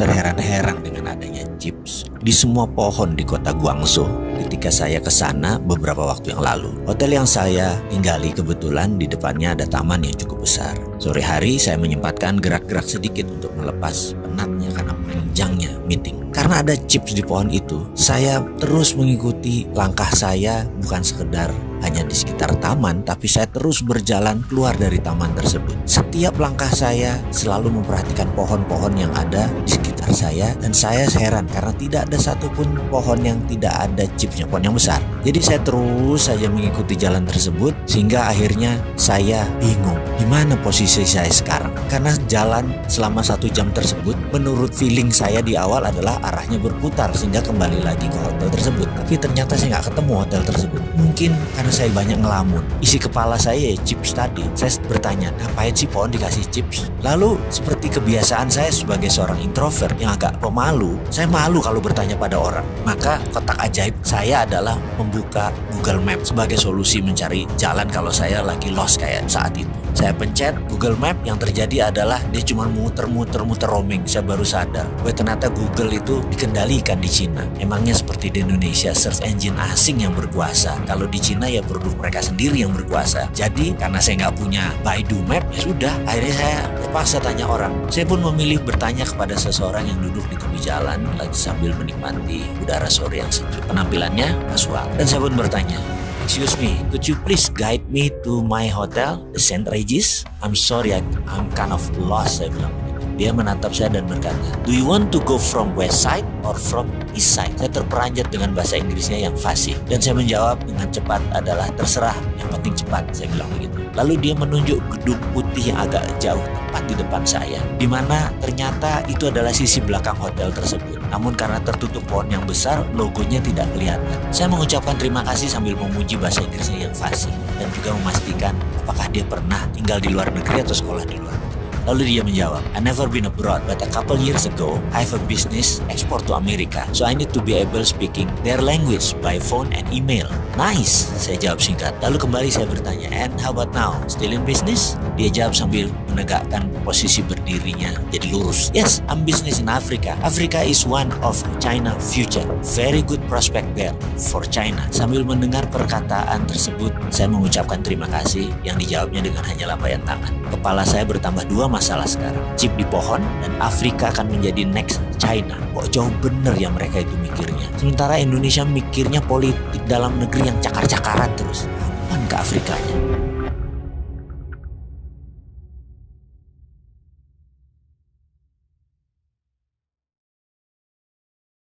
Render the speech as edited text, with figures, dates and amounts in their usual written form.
terheran-heran dengan adanya chips di semua pohon di kota Guangzhou ketika saya ke sana beberapa waktu yang lalu. Hotel yang saya tinggali kebetulan di depannya ada taman yang cukup besar. Sore hari saya menyempatkan gerak-gerak sedikit untuk melepas penatnya karena panjangnya meeting. Karena ada chips di pohon itu, saya terus mengikuti langkah saya, bukan sekedar hanya di sekitar taman, tapi saya terus berjalan keluar dari taman tersebut. Setiap langkah saya selalu memperhatikan pohon-pohon yang ada di sekitar saya, dan saya heran karena tidak ada satupun pohon yang tidak ada chipsnya, pohon yang besar. Jadi saya terus saja mengikuti jalan tersebut sehingga akhirnya saya bingung di mana posisi saya sekarang. Karena jalan selama 1 jam tersebut menurut feeling saya di awal adalah arahnya berputar sehingga kembali lagi ke hotel tersebut. Tapi ternyata saya nggak ketemu hotel tersebut. Mungkin karena saya banyak ngelamun. Isi kepala saya chips tadi. Saya bertanya, ngapain sih pohon dikasih chips? Lalu seperti kebiasaan saya sebagai seorang introvert yang agak pemalu, saya malu kalau bertanya pada orang. Maka kotak ajaib saya adalah membuka Google Map sebagai solusi mencari jalan kalau saya lagi lost kayak saat itu. Saya pencet Google Map, yang terjadi adalah dia cuma muter-muter roaming. Saya baru sadar bahwa ternyata Google itu dikendalikan di Cina. Emangnya seperti di Indonesia search engine asing yang berkuasa. Kalau di Cina ya produk mereka sendiri yang berkuasa. Jadi karena saya nggak punya Baidu Map, ya sudah, akhirnya saya terpaksa tanya orang. Saya pun memilih bertanya kepada seseorang yang duduk di tepi jalan lagi sambil menikmati udara sore yang sejuk. Penampilannya kasual, dan saya pun bertanya, "Excuse me, could you please guide me to my hotel, the St. Regis? I'm sorry, I'm kind of lost," saya bilang. Dia menatap saya dan berkata, "Do you want to go from west side or from east side?" Saya terperanjat dengan bahasa Inggrisnya yang fasih, dan saya menjawab dengan cepat adalah, "Terserah, yang penting cepat," saya bilang begitu. Lalu dia menunjuk gedung putih yang agak jauh tepat di depan saya, di mana ternyata itu adalah sisi belakang hotel tersebut. Namun karena tertutup pohon yang besar, logonya tidak kelihatan. Saya mengucapkan terima kasih sambil memuji bahasa Inggrisnya yang fasih, dan juga memastikan apakah dia pernah tinggal di luar negeri atau sekolah di luar negeri. Lalu dia menjawab, "I never been abroad, but a couple years ago, I have a business export to America. So I need to be able speaking their language by phone and email." "Nice," saya jawab singkat. Lalu kembali saya bertanya, "And how about now? Still in business?" Dia jawab sambil menegakkan posisi berdirinya jadi lurus. "Yes, I'm business in Africa. Africa is one of China future. Very good prospect there for China." Sambil mendengar perkataan tersebut, saya mengucapkan terima kasih yang dijawabnya dengan hanya lambaian tangan. Kepala saya bertambah 2 masalah sekarang. Chip di pohon dan Afrika akan menjadi next China. Kok jauh bener ya mereka itu mikirnya. Sementara Indonesia mikirnya politik dalam negeri yang cakar-cakaran terus. Kapan ke Afrikanya?